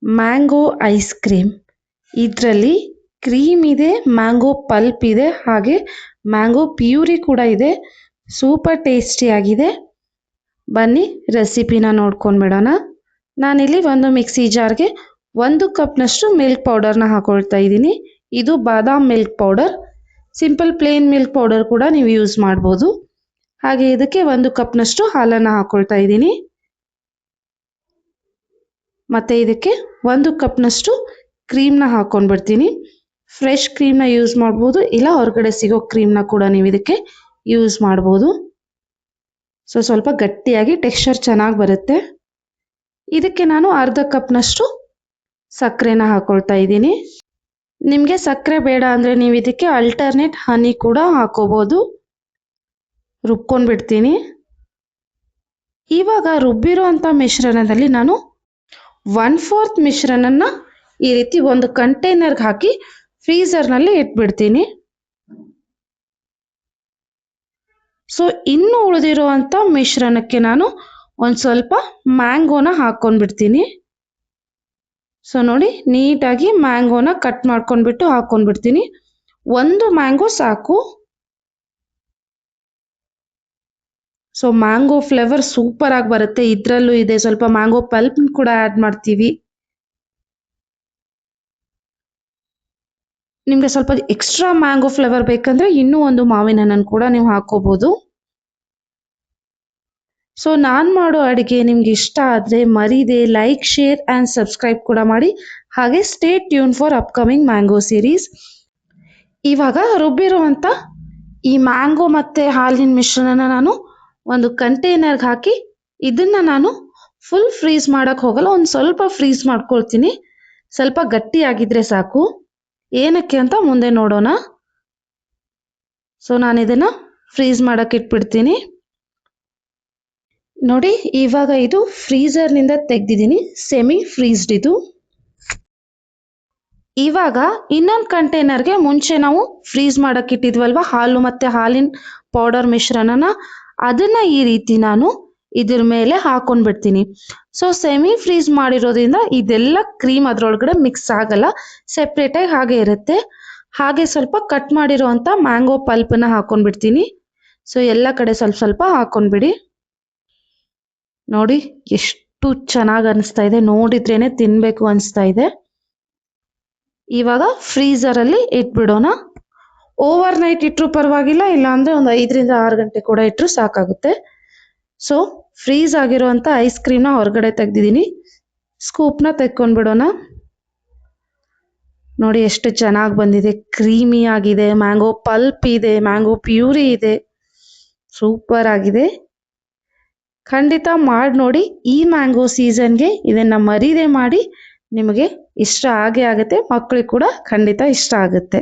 Mango ice cream. ಇದರಲ್ಲಿ cream ಇದೆ, mango pulp ಇದೆ, ಹಾಗೆ ಮ್ಯಾಂಗೋ ಪ್ಯೂರಿ ಕೂಡ ಇದೆ. ಸೂಪರ್ ಟೇಸ್ಟಿಯಾಗಿದೆ. ಬನ್ನಿ ರೆಸಿಪಿನ ನೋಡ್ಕೊಂಡ್ಬಿಡೋಣ. ನಾನಿಲ್ಲಿ ಒಂದು ಮಿಕ್ಸಿ ಜಾರ್ಗೆ 1 ಕಪ್ನಷ್ಟು ಮಿಲ್ಕ್ ಪೌಡರ್ನ ಹಾಕೊಳ್ತಾ ಇದ್ದೀನಿ. ಇದು ಬಾದಾಮ್ milk powder. Simple plane milk powder ಕೂಡ ನೀವು ಯೂಸ್ ಮಾಡ್ಬೋದು. ಹಾಗೆ ಇದಕ್ಕೆ 1 ಕಪ್ನಷ್ಟು ಹಾಲನ್ನು ಹಾಕೊಳ್ತಾ ಇದ್ದೀನಿ. ಮತ್ತು ಇದಕ್ಕೆ 1 ಕಪ್ನಷ್ಟು ಕ್ರೀಮ್ನ ಹಾಕ್ಕೊಂಡ್ಬಿಡ್ತೀನಿ. ಫ್ರೆಶ್ ಕ್ರೀಮ್ನ ಯೂಸ್ ಮಾಡ್ಬೋದು, ಇಲ್ಲ ಹೊರಗಡೆ ಸಿಗೋ ಕ್ರೀಮ್ನ ಕೂಡ ನೀವು ಇದಕ್ಕೆ ಯೂಸ್ ಮಾಡ್ಬೋದು. ಸ್ವಲ್ಪ ಗಟ್ಟಿಯಾಗಿ ಟೆಕ್ಸ್ಚರ್ ಚೆನ್ನಾಗಿ ಬರುತ್ತೆ. ಇದಕ್ಕೆ ನಾನು ಅರ್ಧ ಕಪ್ನಷ್ಟು ಸಕ್ಕರೆನ ಹಾಕೊಳ್ತಾ ಇದ್ದೀನಿ. ನಿಮಗೆ ಸಕ್ಕರೆ ಬೇಡ ಅಂದರೆ ನೀವು ಇದಕ್ಕೆ ಅಲ್ಟರ್ನೇಟ್ ಹನಿ ಕೂಡ ಹಾಕೋಬೋದು. ರುಬ್ಕೊಂಡ್ಬಿಡ್ತೀನಿ. ಇವಾಗ ರುಬ್ಬಿರೋಂಥ ಮಿಶ್ರಣದಲ್ಲಿ ನಾನು 1/4 ಮಿಶ್ರಣನ ಈ ರೀತಿ ಒಂದು ಕಂಟೈನರ್ಗೆ ಹಾಕಿ ಫ್ರೀಝರ್ನಲ್ಲಿ ಇಟ್ಬಿಡ್ತೀನಿ. ಇನ್ನು ಉಳಿದಿರುವಂಥ ಮಿಶ್ರಣಕ್ಕೆ ನಾನು ಒಂದು ಸ್ವಲ್ಪ ಮ್ಯಾಂಗೋನ ಹಾಕ್ಕೊಂಡ್ಬಿಡ್ತೀನಿ. ನೋಡಿ, ನೀಟಾಗಿ ಮ್ಯಾಂಗೋನ ಕಟ್ ಮಾಡ್ಕೊಂಡ್ಬಿಟ್ಟು ಹಾಕ್ಕೊಂಡ್ಬಿಡ್ತೀನಿ. 1 ಮ್ಯಾಂಗೋ ಸಾಕು. ಮ್ಯಾಂಗೋ ಫ್ಲೇವರ್ ಸೂಪರ್ ಆಗಿ ಬರುತ್ತೆ. ಇದರಲ್ಲೂ ಇದೆ, ಸ್ವಲ್ಪ ಮ್ಯಾಂಗೋ ಪಲ್ಪ್ ಕೂಡ ಆ್ಯಡ್ ಮಾಡ್ತೀವಿ. ನಿಮಗೆ ಸ್ವಲ್ಪ ಎಕ್ಸ್ಟ್ರಾ ಮ್ಯಾಂಗೋ ಫ್ಲೇವರ್ ಬೇಕಂದ್ರೆ ಇನ್ನೂ 1 ಮಾವಿನ ಹಣ್ಣನ್ನು ಕೂಡ ನೀವು ಹಾಕೋಬೋದು. ನಾನು ಮಾಡೋ ಅಡುಗೆ ನಿಮ್ಗೆ ಇಷ್ಟ ಆದರೆ ಮರೀದೆ ಲೈಕ್, ಶೇರ್ ಆ್ಯಂಡ್ ಸಬ್ಸ್ಕ್ರೈಬ್ ಕೂಡ ಮಾಡಿ. ಹಾಗೆ stay tune for upcoming mango series. ಇವಾಗ ರುಬ್ಬಿರುವಂಥ ಈ ಮ್ಯಾಂಗೋ ಮತ್ತು ಹಾಲಿನ ಮಿಶ್ರಣನ ನಾನು ಒಂದು ಕಂಟೈನರ್ಗೆ ಹಾಕಿ ಇದನ್ನು ನಾನು ಫುಲ್ ಫ್ರೀಸ್ ಮಾಡೋಕ್ಕೆ ಹೋಗಲ್ಲ, ಒಂದು ಸ್ವಲ್ಪ ಫ್ರೀಸ್ ಮಾಡ್ಕೊಳ್ತೀನಿ. ಸ್ವಲ್ಪ ಗಟ್ಟಿಯಾಗಿದ್ದರೆ ಸಾಕು. ಏನಕ್ಕೆ ಅಂತ ಮುಂದೆ ನೋಡೋಣ. ನಾನು ಇದನ್ನು ಫ್ರೀಸ್ ಮಾಡೋಕ್ಕೆ ಇಟ್ಬಿಡ್ತೀನಿ. ನೋಡಿ, ಇವಾಗ ಇದು ಫ್ರೀಝರ್ನಿಂದ ತೆಗೆದಿದ್ದೀನಿ, ಸೆಮಿ ಫ್ರೀಸ್ಡ್ ಇದು. ಇವಾಗ ಇನ್ನೊಂದು ಕಂಟೈನರ್ಗೆ ಮುಂಚೆ ನಾವು ಫ್ರೀಸ್ ಮಾಡೋಕ್ಕೆ ಇಟ್ಟಿದ್ವಲ್ವ ಹಾಲು ಮತ್ತು ಹಾಲಿನ ಪೌಡರ್ ಮಿಶ್ರಣನ, ಅದನ್ನು ಈ ರೀತಿ ನಾನು ಇದ್ರ ಮೇಲೆ ಹಾಕೊಂಡ್ಬಿಡ್ತೀನಿ. ಸೆಮಿ ಫ್ರೀಸ್ ಮಾಡಿರೋದ್ರಿಂದ ಇದೆಲ್ಲ ಕ್ರೀಮ್ ಅದರೊಳಗಡೆ ಮಿಕ್ಸ್ ಆಗಲ್ಲ, ಸೆಪ್ರೇಟಾಗಿ ಹಾಗೆ ಇರುತ್ತೆ. ಹಾಗೆ ಸ್ವಲ್ಪ ಕಟ್ ಮಾಡಿರೋವಂಥ ಮ್ಯಾಂಗೋ ಪಲ್ಪನ್ನ ಹಾಕೊಂಡ್ಬಿಡ್ತೀನಿ. ಎಲ್ಲ ಕಡೆ ಸ್ವಲ್ಪ ಸ್ವಲ್ಪ ಹಾಕೊಂಡ್ಬಿಡಿ. ನೋಡಿ ಎಷ್ಟು ಚೆನ್ನಾಗಿ ಅನಿಸ್ತಾ ಇದೆ, ನೋಡಿದ್ರೇನೆ ತಿನ್ನಬೇಕು ಅನಿಸ್ತಾ ಇದೆ. ಇವಾಗ ಫ್ರೀಝರಲ್ಲಿ ಇಟ್ಬಿಡೋಣ. ಓವರ್ ನೈಟ್ ಇಟ್ಟರು ಪರವಾಗಿಲ್ಲ, ಇಲ್ಲಾಂದರೆ ಒಂದು 5ರಿಂದ 6 ಗಂಟೆ ಕೂಡ ಇಟ್ಟರು ಸಾಕಾಗುತ್ತೆ. ಫ್ರೀಸ್ ಆಗಿರುವಂಥ ಐಸ್ ಕ್ರೀಮ್ನ ಹೊರಗಡೆ ತೆಗೆದಿದ್ದೀನಿ. ಸ್ಕೂಪ್ನ ತೆಕ್ಕೊಂಡ್ಬಿಡೋಣ. ನೋಡಿ ಎಷ್ಟು ಚೆನ್ನಾಗಿ ಬಂದಿದೆ, ಕ್ರೀಮಿ ಆಗಿದೆ, ಮ್ಯಾಂಗೋ ಪಲ್ಪ್ ಇದೆ, ಮ್ಯಾಂಗೋ ಪ್ಯೂರಿ ಇದೆ, ಸೂಪರ್ ಆಗಿದೆ. ಖಂಡಿತ ಮಾಡಿ ನೋಡಿ. ಈ ಮ್ಯಾಂಗೋ ಸೀಸನ್ಗೆ ಇದನ್ನು ಮರೀದೆ ಮಾಡಿ. ನಿಮಗೆ ಇಷ್ಟ ಆಗೇ ಆಗುತ್ತೆ, ಮಕ್ಕಳಿಗೆ ಕೂಡ ಖಂಡಿತ ಇಷ್ಟ ಆಗುತ್ತೆ.